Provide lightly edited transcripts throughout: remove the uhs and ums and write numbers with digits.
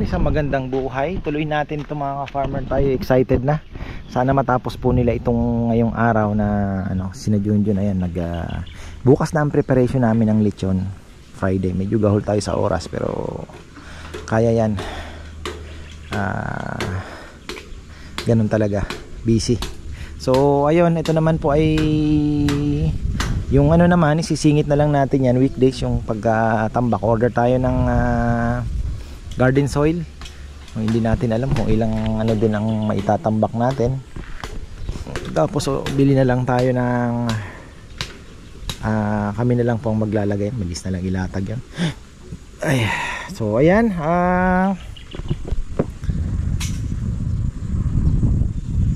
isang magandang buhay. Tuloy natin ito mga ka-farmer, tayo excited na. Sana matapos po nila itong ngayong araw na ano, sina Junjun. Ayan, bukas na ang preparation namin ng lechon Friday. Medyo gahol tayo sa oras pero kaya yan. Ganun talaga, busy. So ayun, ito naman po ay yung ano naman, isisingit na lang natin yan weekdays, yung pagtambak. Order tayo ng garden soil. Hindi natin alam kung ilang ano din ang maitatambak natin. Tapos bili na lang tayo ng kami na lang po ang maglalagay. Malis na lang ilatag yan. Ay, so ayan,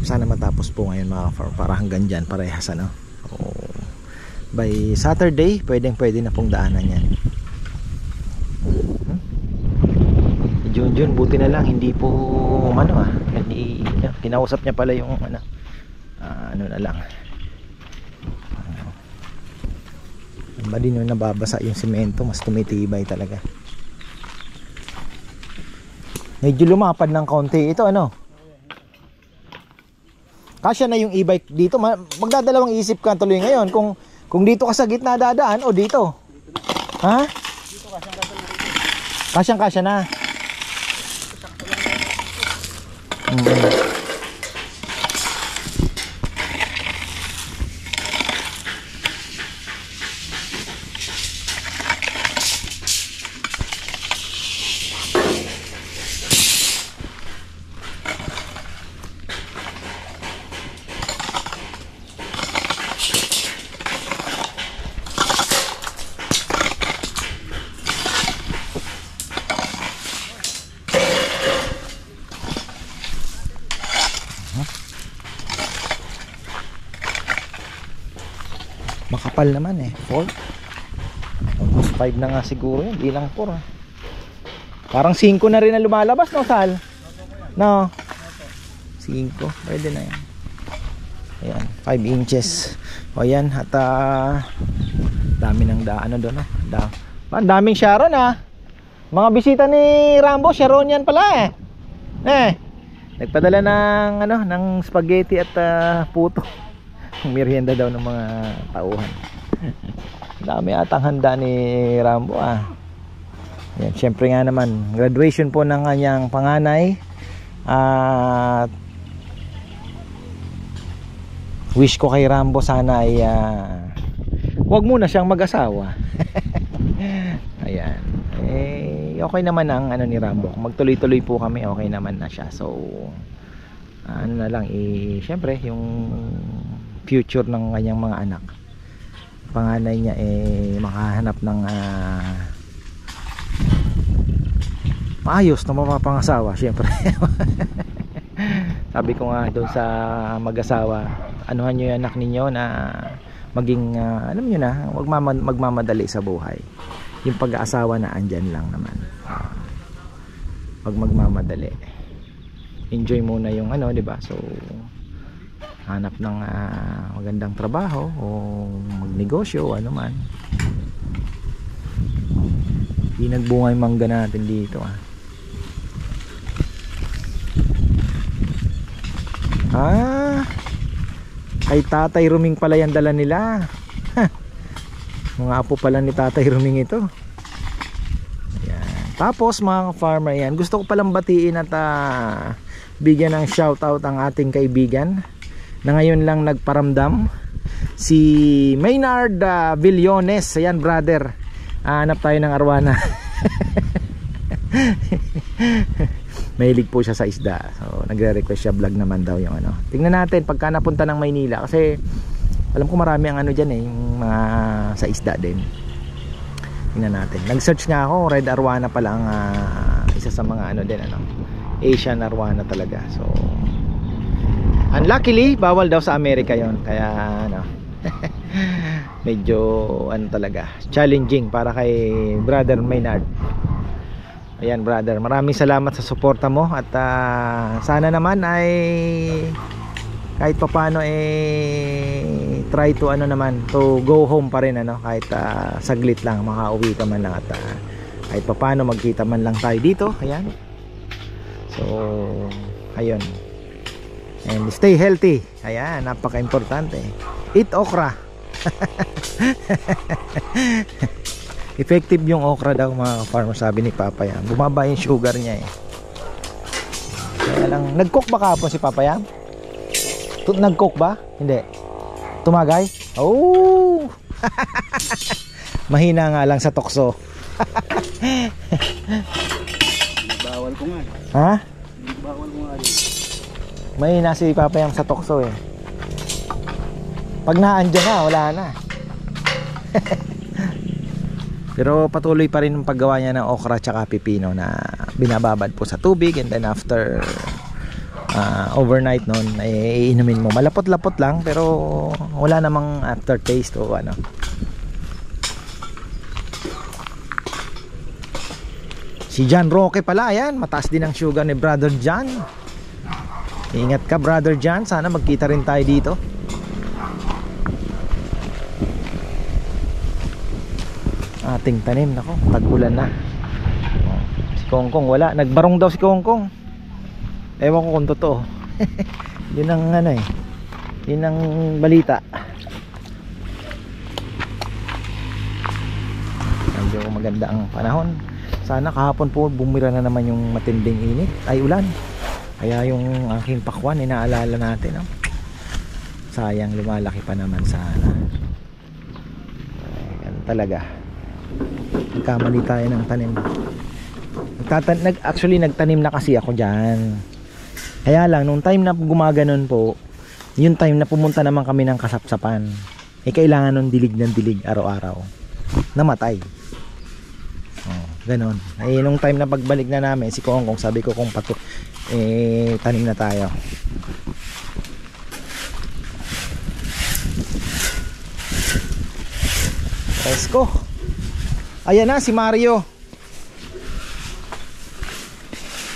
sana matapos po ngayon mga farm, para hanggang dyan parehas ano. By Saturday pwede na pong daanan yan. Junjun, buti na lang hindi po ano kinausap niya pala yung ano na lang ba din yung nababasa yung semento, mas tumitibay talaga. Medyo lumapad ng konti ito ano. Kasya na yung e-bike dito. Magdadalawang isip ka tuloy ngayon kung dito ka sa gitna dadaan o dito. Ha? Dito kasyang-kasya na. Makapal naman 4. Almost 5 na nga siguro yun. Di lang 4 Parang 5 na rin ang lumalabas, no Sal? No? 5. Pwede na yan. Ayan, 5 inches. O yan, at dami ng ano doon. Daming Sharon Mga bisita ni Rambo, Sharon yan pala nagpadala ng spaghetti at puto. Merienda daw ng mga tauhan. Dami atang handa ni Rambo Yan, syempre nga naman graduation po ng kanyang panganay. Wish ko kay Rambo sana ay wag muna siyang mag-asawa. Ayan. Okay naman ang ano ni Rambo. Kung magtuloy-tuloy po kami, okay naman na siya. So ano na lang syempre yung future ng kanyang mga anak, panganay niya makahanap ng maayos na mapapangasawa syempre. Sabi ko nga doon sa mag-asawa, anuhan nyo yung anak ninyo na maging alam nyo na, wag magmamadali sa buhay. Yung pag-aasawa na andyan lang naman, wag magmamadali, enjoy muna yung ano, diba? So hanap ng magandang trabaho o magnegosyo o ano man. Di nagbunga yung mangga natin dito kay Tatay Ruming pala yan dala nila. Mga apo pala ni Tatay Ruming ito. Ayan. Tapos mga farmer yan, gusto ko palang batiin at bigyan ng shoutout ang ating kaibigan na ngayon lang nagparamdam, si Maynard Villones. Ayan brother, hanap tayo ng arwana. Mahilig po siya sa isda, so nagre-request siya, vlog naman daw yung ano. Tingnan natin pagka napunta ng Maynila, kasi alam ko marami ang ano dyan yung mga sa isda din. Tingnan natin. Nag-search nga ako, red arwana pala ang isa sa mga ano din Asian arwana talaga. So unluckily bawal daw sa Amerika yon, kaya medyo talaga challenging para kay brother Maynard. Ayan brother, maraming salamat sa suporta mo at sana naman ay kahit papano try to to go home pa rin kahit saglit lang, makauwi ka man lang at kahit papano magkita man lang tayo dito. Ayan, So ayun, and stay healthy. Ayan, napaka-importante. Eat okra. Effective yung okra daw mga farmer, sabi ni Papa Yam. Bumaba yung sugar niya eh. Kaya lang, nag-cook ba kahapon si Papa Yam? Nag-cook ba? Hindi. Tumagay? Oh! Mahina nga lang sa tukso. Bawal ko nga. Ha? Bawal ko nga. Mahina si Papa Yam sa tukso eh. Pag naandyan na, wala na. Pero patuloy pa rin ang paggawa niya ng okra tsaka pipino na binababad po sa tubig, and then after overnight noon ay iinumin mo. Malapot-lapot lang pero wala namang aftertaste o ano. Si John Roque pala, ayan, mataas din ang sugar ni Brother John. Ingat ka Brother John, sana magkita rin tayo dito. Ating tanim, nako, tag-ulan na. Si Kongkong wala, nagbarong daw si Kongkong. Ewan ko kung totoo. Yun ang ano eh, yun ang balita. Medyo maganda ang panahon. Sana kahapon po bumira na naman yung matinding init, ay ulan. Kaya yung aking pakwan inaalala natin, no? Sayang, lumalaki pa naman sana. Ay, talaga. Nagkamali tayo ng tanim. Actually nagtanim na kasi ako dyan. Kaya lang nung time na gumaganon po, yung time na pumunta naman kami ng Kasapsapan, eh kailangan nung dilig ng dilig araw-araw. Namatay. Ganon. Eh nung time na pagbalik na namin si Kongkong, sabi ko kung tanim na tayo. Presko. Ayan na si Mario.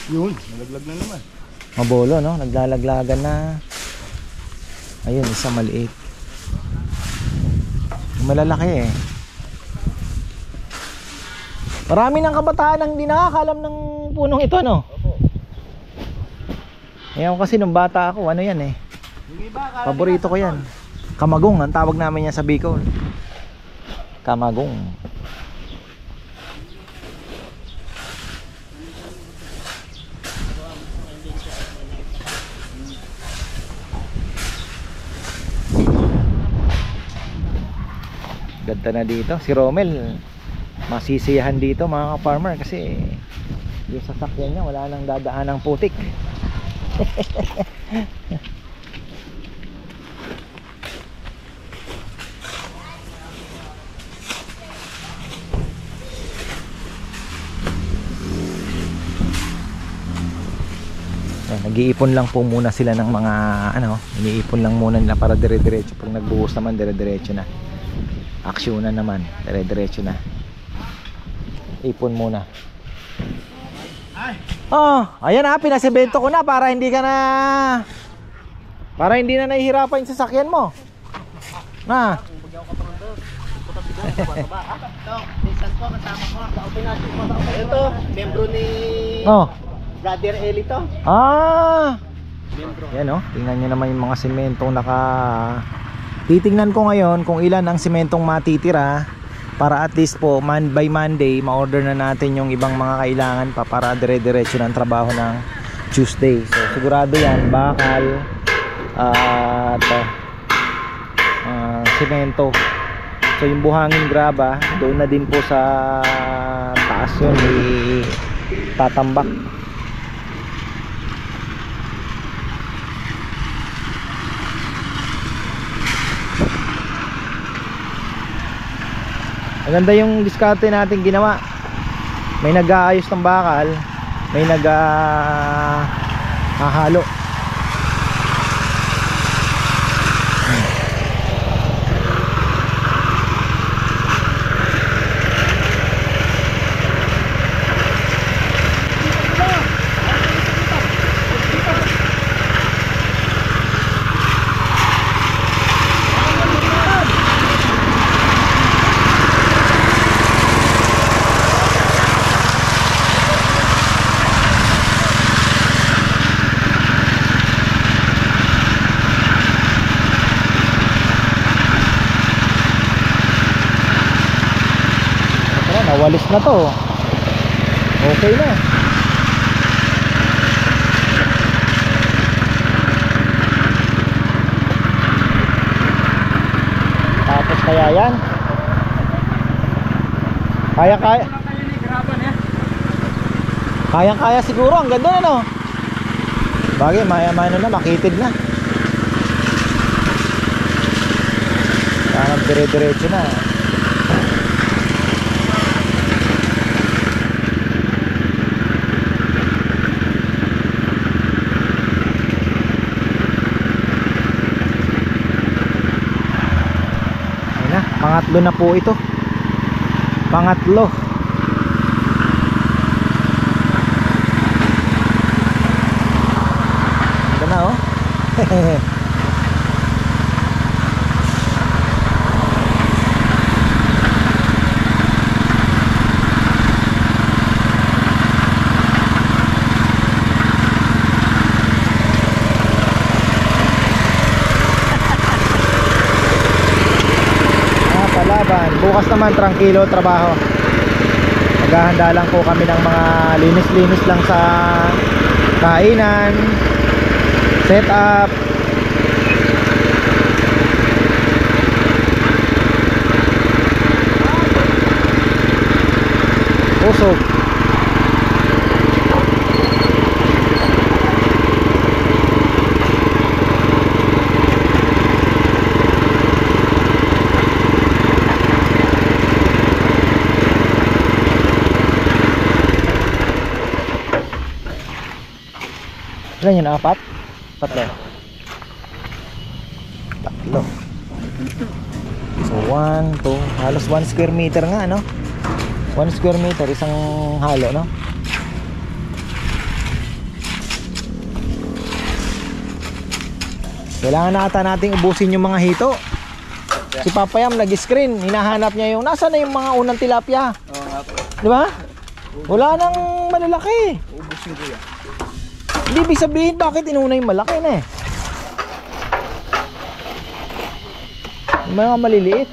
Yun, nalaglag na naman. Mabolo, no? Naglalaglagan na. Ayun, isa maliit. Malalaki eh. Marami ng kabataan ang hindi nakakalam ng punong ito, no? Opo. Ngayon kasi nung bata ako, ano yan eh, paborito ko yan. Kamagong, ang tawag namin yan sa Bicol. Kamagong. Ganda na dito. Si Romel masisiyahan dito mga ka-farmer kasi yung sasakyan niya wala nang dadaan ng putik. Nag-iipon lang po muna sila ng mga ano, iniipon lang muna nila para dire-diretso. Pag nagbuhos naman, dire-diretso na. Aksyon na naman, dire-diretso na. Ipon muna. Oh, ayan na, pinasibento ko na para hindi ka na nahihirapan yung sasakyan mo. Na. Ito, membro ni Brother Eli to. Ah. Yan oh, tingnan niyo naman yung mga sementong titingnan ko ngayon kung ilan ang sementong matitira para at least po by Monday ma-order na natin yung ibang mga kailangan pa para dire-diretso ng trabaho ng Tuesday. So sigurado yan, bakal at semento. So yung buhangin graba doon na din po sa taas yun tatambak. Maganda yung diskarte natin ginawa. May nag-aayos ng bakal, may nag-hahalo. walis na to. Okay na. Tapos kaya yan. Kaya. Kaya siguro. Ang ganda na, no? Bagay, maya-maya na, makitid na. Parang dire-diretso na. Ayun na, pangatlo na po ito. Pangatlo. Ito na, oh. Bukas naman tranquilo trabaho. Maghahanda lang po kami ng mga linis-linis lang sa kainan, set up. Usog. Ilan yun? Apat? Tatlo? Tatlo. So 1, 2, halos 1 square meter nga, no? 1 square meter, isang halo, no? Kailangan na ata nating ubusin yung mga hito. Si Papayam nag-screen, hinahanap niya yung nasa na yung mga unang tilapia. Oo nga po. Di ba? Wala nang malalaki. Ubusin ko yan. Hindi ibig sabihin bakit inuna yung malaki na eh. Yung mga maliliit.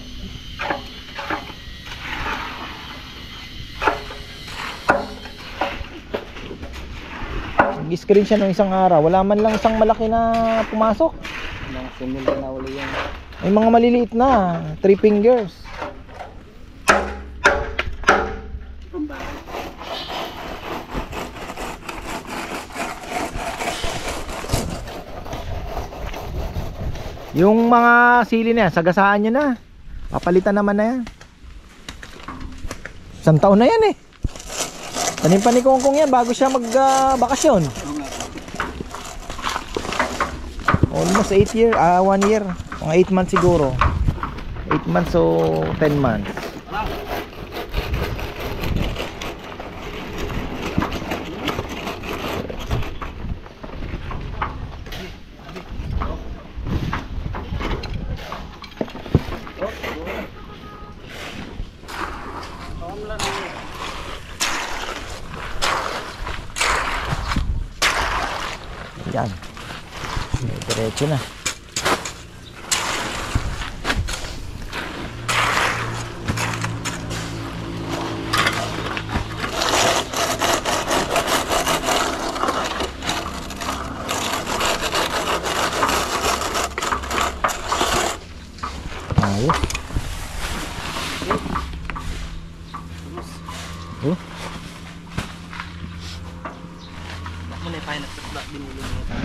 Nag-screen siya nung isang araw. Wala man lang isang malaki na pumasok. Mga similar na uli yan. May mga maliliit na 3 fingers. Yung mga sili na yan, sagasaan nyo na. Papalitan naman na yan. Isang taon na yan eh. Tanim pa ni Kongkong yan bago siya mag-bakasyon. Almost 8 year, 1 year. Mga 8 months siguro. 8 months o 10 months. Yan. Diretso na. Ayos. Oh.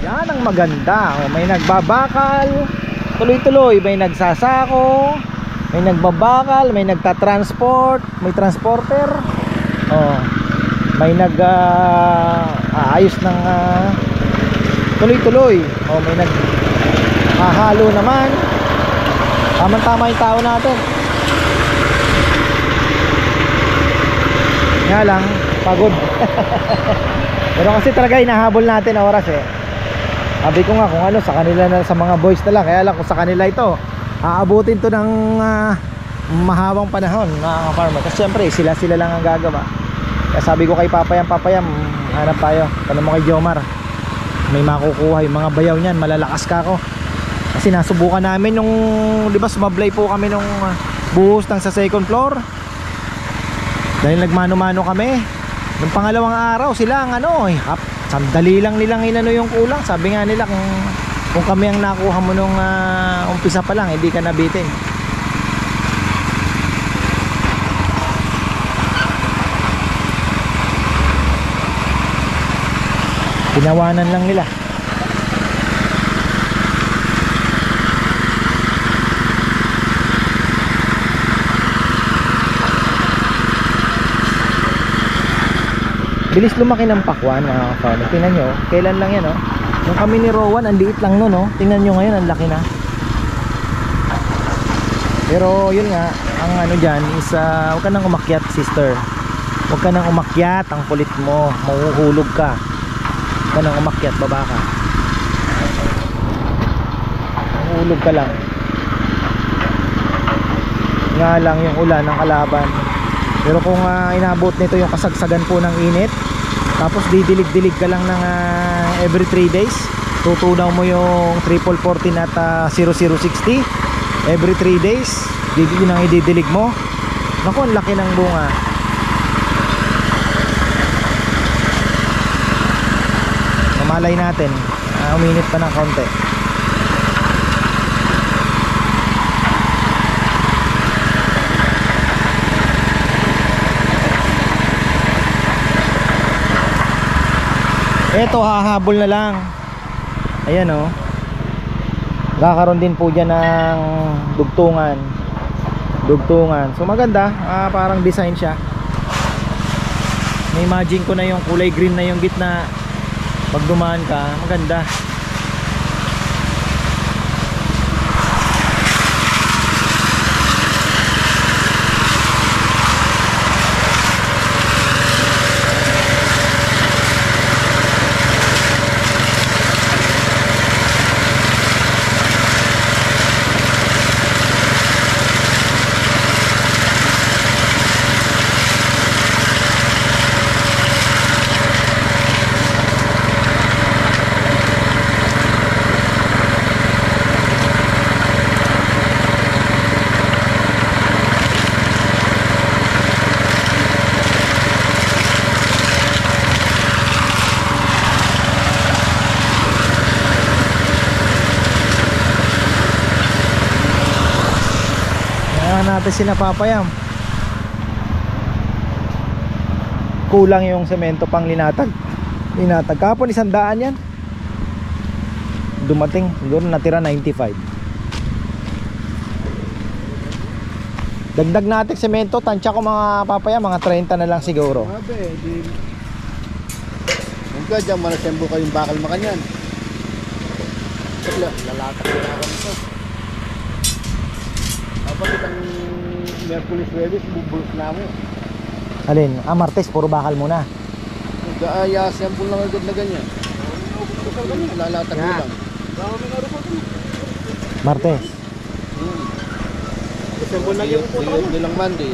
Yan ang maganda. Oh, may nagbabakal, tuloy-tuloy, may nagsasako, may nagbabakal, may nagta-transport, may transporter. Oh, may ayos ng tuloy-tuloy. Oh, may naghahalo naman. Tama-tama yung tao natin. Nga lang, pagod. Pero kasi talaga hinahabol natin ang oras eh. Sabi ko nga kung ano sa kanila na, sa mga boys na lang. Kaya lang kung sa kanila ito aabutin to ng mahabang panahon mga farmer. Kasi syempre sila lang ang gagawa. Kaya sabi ko kay Papayam, hanap tayo. Tanong mo kay Jomar, may makukuha yung mga bayaw niyan. Malalakas ka ako. Kasi nasubukan namin yung, di ba sumablay po kami nung buhos ng sa second floor. Dahil nagmano-mano kami. Nung pangalawang araw sila ang ano eh, sandali lang nilang inano yung kulang. Sabi nga nila kung kami ang nakuha mo nung umpisa pa lang, hindi ka nabitin. Tinawanan lang nila. Bilis lumaki ng pakwan mga kafarmer. Tingnan nyo, kailan lang yan oh. Nung kami ni Rowan, ang liit lang nun oh. Tingnan nyo ngayon, ang laki na. Pero yun nga, ang ano dyan is huwag ka nang umakyat sister. Huwag ka nang umakyat, ang kulit mo. Mahuhulog ka. Huwag ka nang umakyat, baba ka. Mahuhulog ka lang. Nga lang yung ulan ng kalaban. Pero kung inabot nito yung kasagsagan po ng init, tapos didilig-dilig ka lang ng every 3 days, tutunaw mo yung 3414 at 0060 every 3 days, yun ang ididilig mo. Naku, ang laki ng bunga. Mamalay natin, uminit pa ng konti. Eto, hahabol na lang. Ayan oh. Kakaroon din po dyan ng dugtungan. So maganda, parang design siya. Na-imagine ko na yung kulay green na yung gitna. Pag dumaan ka, maganda. Natin sinapapayam. Kulang yung semento pang linatag. Kapon 100 yan. Dumating siguro natira 95. Dagdag natin semento, tansya ko mga papaya, mga 30 na lang siguro. Hanggang dyan manasembo kayong bakal makanyan. Lalatak ko na kami ito. Dapat itang Merkulis Webis, bubulos na mo. Alin? Martes, puro bakal muna. Nag-aayasempul lang agad na ganyan. Lalatak mo lang. Martes. Sempul na yung puto. Bilang Monday.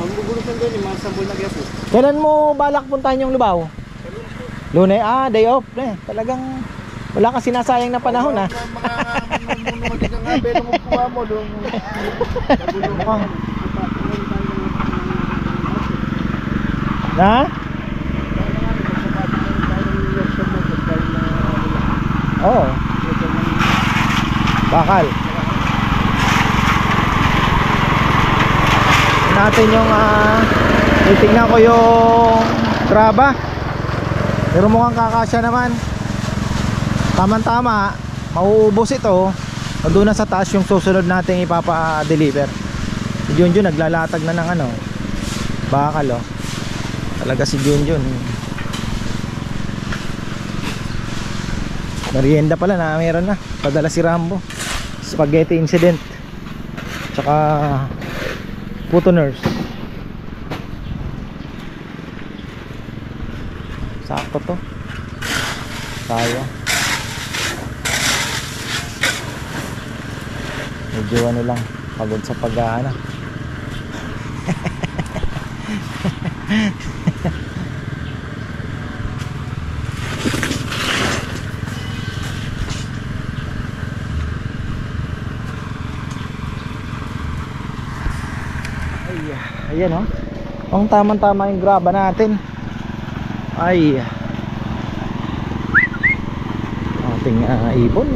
Ang bubulos ng ganyan, mga sempul na ganyan. Kailan mo balak puntahan yung Lubao? Lunes? Day off. Talagang wala kang sinasayang na panahon ha. Mga nga, pero magkuha mo doon. Na? Oo. Bakal. Natin yung titignan ko yung graba. Pero mukhang kakasya naman. Tama-tama, mauubos ito. Doon na sa taas yung susunod nating ipapa-deliver. Si Junjun naglalatag na ng bakal oh. Talaga si Junjun. Merienda pala na meron na. Padala si Rambo. Spaghetti incident. Tsaka puto nurse. Sakto to. Kaya. Medyo lang, pagod sa pag-aana. Ayan oh. Ang tamang-tama yung graba natin. Ay, ating ibon.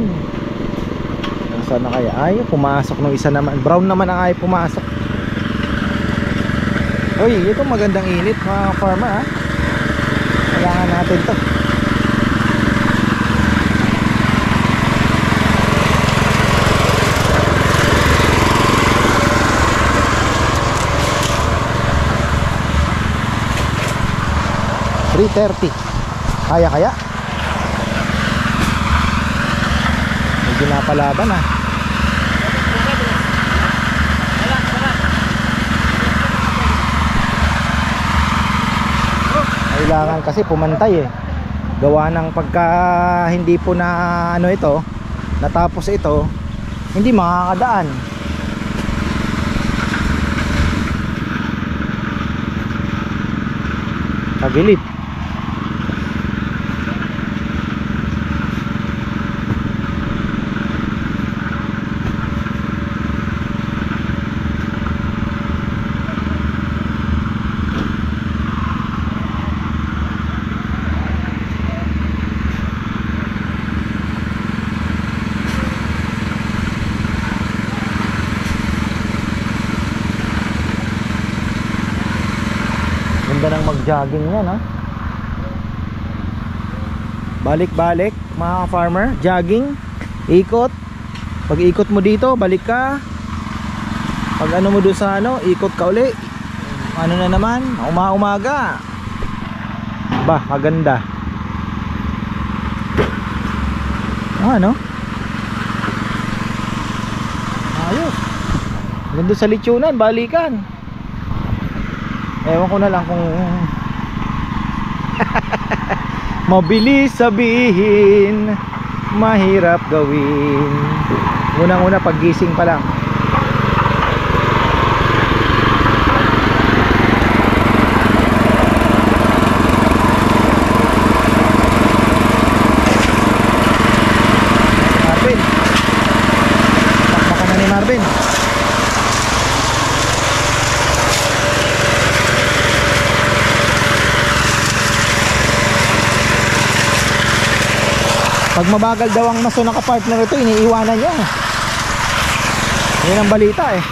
Nasaan na kaya? Ay, pumasok ng isa naman. Brown naman ang ay pumasok. Uy, ito magandang init mga farmer ha. Kailangan natin to. $3.30. Kaya? Medyo napalaban ha. Kailangan kasi pumantay eh. Gawa ng pagka hindi po na ano ito, natapos ito, hindi makakadaan. Tagilid. Ganda ng mag-jogging yan ha. Balik-balik mga farmer, jogging, ikot. Pag ikot mo dito, balik ka. Pag ano mo doon sa ano, ikot ka uli. Ano na naman, umaga. Bah, maganda. Ano? Ayos. Ganda sa lechonan, balikan. Ewan ko na lang kung mabilis sabihin, mahirap gawin. Unang-una paggising pa lang. Marvin, takbakan na ni Marvin. Pag mabagal daw ang maso nakapartner ito, iniiwanan niya. Yan ang balita eh.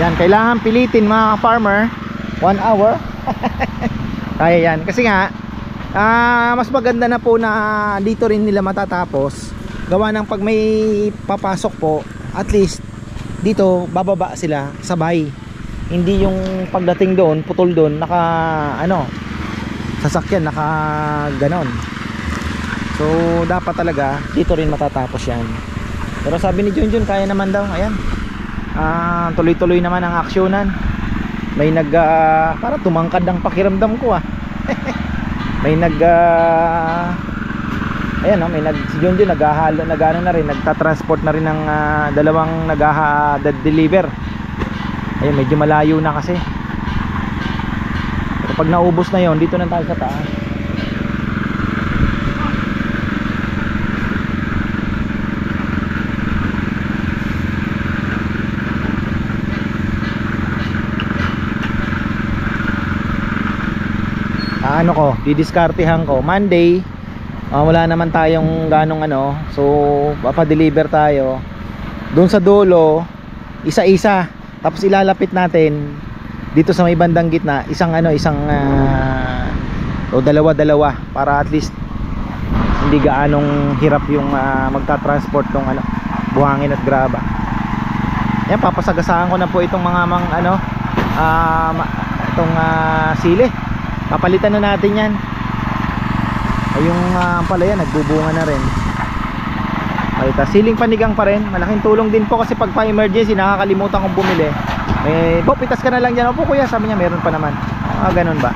Yan, kailangan pilitin mga farmer 1 hour. Kaya yan, kasi nga mas maganda na po na dito rin nila matatapos. Gawa ng pag may papasok po, at least dito bababa sila sabay. Hindi yung pagdating doon, putol doon, naka ano, sasakyan naka ganon. So dapat talaga dito rin matatapos yan. Pero sabi ni Junjun kaya naman daw. Ayan, tuloy-tuloy naman ang aksyonan. May para tumangkad ang pakiramdam ko may ayan, may si Junjun naghahalo, nagano na rin, nagta-transport na rin ng dalawang nagha-deliver. Ayun, medyo malayo na kasi. Pero pag naubos na yon, dito na tayo sa taas. Ano ko, didiskartehan ko Monday. Wala naman tayong ganong ano, so papadeliver tayo doon sa dulo, isa-isa. Tapos ilalapit natin dito sa may bandang gitna, isang o dalawa-dalawa, para at least hindi gaanong hirap yung magta-transport ng buhangin at graba. Yan, papasagasaan ko na po itong mga sili. Papalitan na natin yan. Ay, yung palaya nagbubunga na rin. Palita, siling panigang pa rin. Malaking tulong din po kasi pag pa-emergency nakakalimutan kong bumili. Pitas ka na lang dyan. Opo kuya, sabi niya meron pa naman. Ganun ba?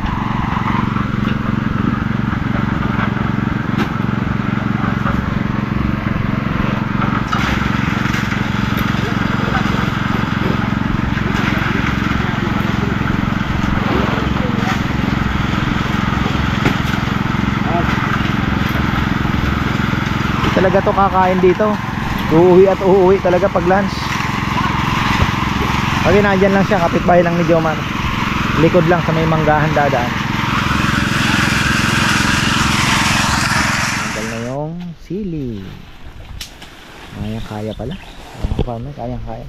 Talaga to kakain dito. Uuwi at uuwi talaga pag lunch. Pag nandyan lang siya, kapitbahay lang ni Joman. Likod lang sa may manggahan dadaan. Tanggal na yung sili. Kaya pala. Kaya.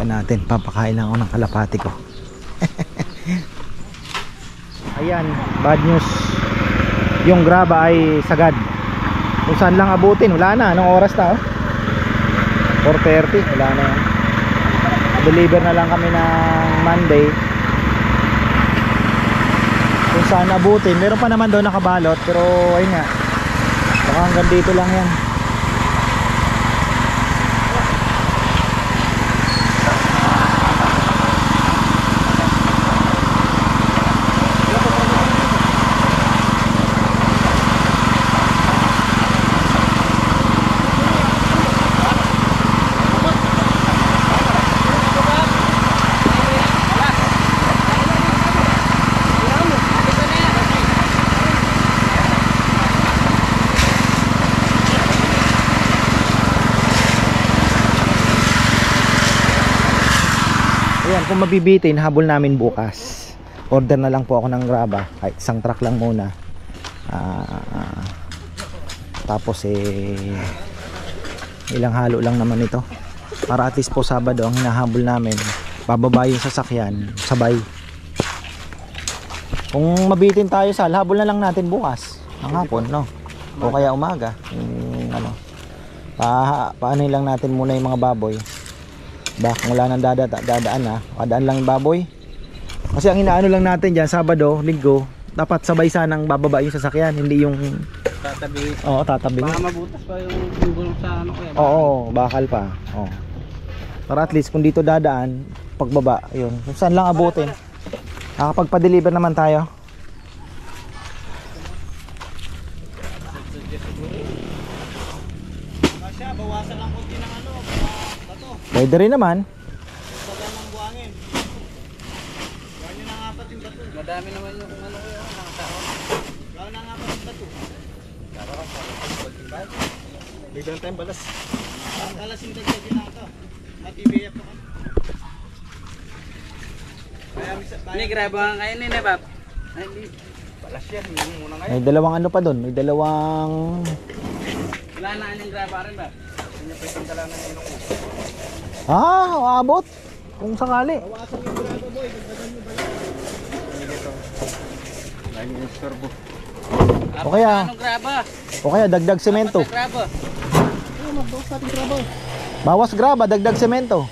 Natin, papakain lang ako ng kalapati ko. Ayan, bad news. Yung graba ay sagad. Kung saan lang abutin, wala na. Anong oras na? 4:30, wala na yan. Deliver na lang kami ng Monday. Kung saan abutin, meron pa naman doon nakabalot, pero ayun nga, baka hanggang dito lang yan. Ayan, kung mabibitin, habol namin bukas. Order na lang po ako ng graba, kahit isang truck lang muna. Tapos ilang halo lang naman ito, para at least po Sabado ang hinahabol namin, bababa yung sasakyan sabay. Kung mabitin tayo sa habol na lang natin bukas ng hapon, no? O kaya umaga, paano lang natin muna yung mga baboy. Baka wala nang dadaan kadaan lang yung baboy. Kasi ang inaano lang natin dyan, Sabado, Linggo, dapat sabay sanang bababa yung sasakyan, hindi yung tatabi. Oo, tatabi. Baka mabutas pa yung gulong sa kaya. Oo, bakal pa. Oo. Para at least kung dito dadaan, pagbaba, yun. Kung saan lang abutin. Nakapagpa-deliver naman tayo. Bawasan lang konti ng bato. Pwede rin naman. Bawasan ng buhangin. Ganyan ang apat Madami naman yung ano ko yung mga tao. Wala na nga pa ng tato. Bigyan tayong balas. Ang balas yung dagdagin na ito. Matibiyap na kami. Ini graba nga kayo nila, Bab. Hindi. Balas yan. Muna ngayon. May dalawang ano pa doon. May dalawang... Wala na yung graba rin, Bab. Hindi pa isang dalaman yung ko. Ah, aabot. Kung sakali. Bawasan yung graba, boy. Dagdagan yung balas. Lagi yung storbo. O kaya... Anong graba? O kaya dagdag semento. Graba. Magbawas natin graba. Bawas graba, dagdag semento.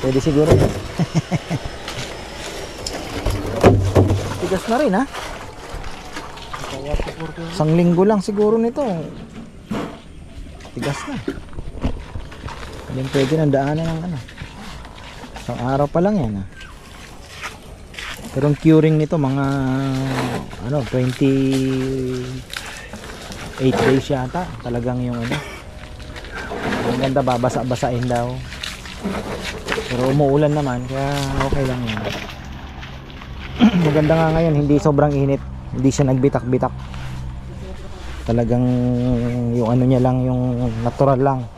Pwede siguro. Tigas na rin ha. Isang linggo lang siguro nito. Tigas na. Hindi pwede nang daanan ng ano. Isang araw pa lang yan ha. Pero ang curing nito mga ano 28 days yata. Talagang yung ano. Ang ganda, babasa-basain daw. Pero umuulan naman kaya okay lang yan. Maganda nga ngayon, hindi sobrang init. Hindi siya nagbitak-bitak. Talagang yung ano niya lang, yung natural lang.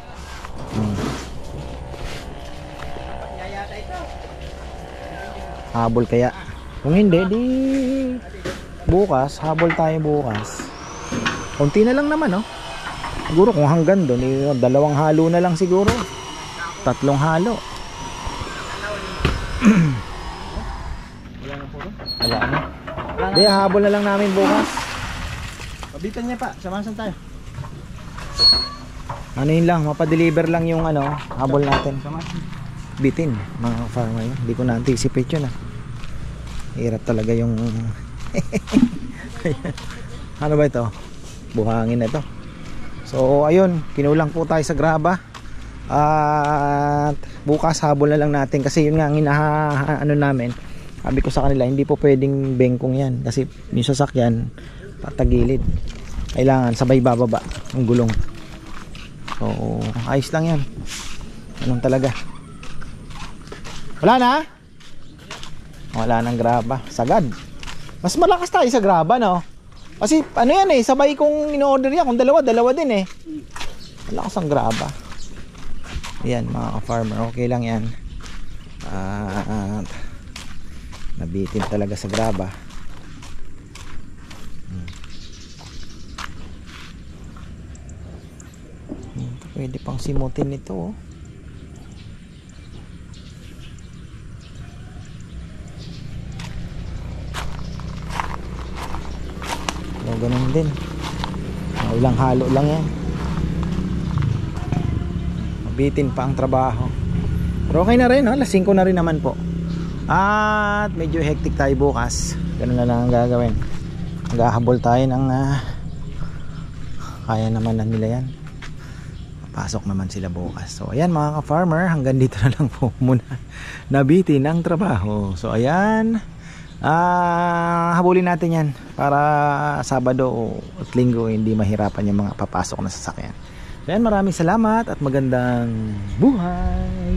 Habol kaya. Kung hindi, di bukas, habol tayo bukas. Konti na lang naman, oh. Siguro kung hanggang doon, dalawang halo na lang siguro. Tatlong halo. Wala na. Di, habol na lang namin bukas. Pabitan niya pa, samasan tayo. Ano yun lang, mapadeliver lang yung ano, habol natin. Bitin, mga farmer yun. Hindi ko na-anticipate yun ah. Hirap talaga yung ano ba ito? Buhangin na ito. So ayun, kinulang po tayo sa graba. At bukas habol na lang natin kasi yun nga ang ano namin. Sabi ko sa kanila, hindi po pwedeng bengkong yan kasi yung sasakyan patagilid. Kailangan sabay bababa ang gulong. So ayos lang yan. Anong talaga? Wala na? Wala nang graba. Sagad. Mas malakas tayo sa graba, no? Kasi ano yan eh, sabay kong in-order yan. Kung dalawa, dalawa din eh. Malakas ang graba. Ayan mga ka-farmer, okay lang yan. Nabitin talaga sa graba. Pwede pang simutin ito, oh. So, ganun din. Ilang halo lang yan. Mabitin pa ang trabaho. Pero okay na rin, no? Alas 5 na rin naman po. At medyo hectic tayo bukas. Ganun na lang ang gagawin. Maghahabol tayo ng kaya naman na nila yan. Pasok naman sila bukas. So ayan mga ka-farmer, hanggang dito na lang po muna nabitin ang trabaho. So ayan, habulin natin yan para Sabado at Linggo hindi mahirapan yung mga papasok na sasakyan. So ayan, maraming salamat at magandang buhay.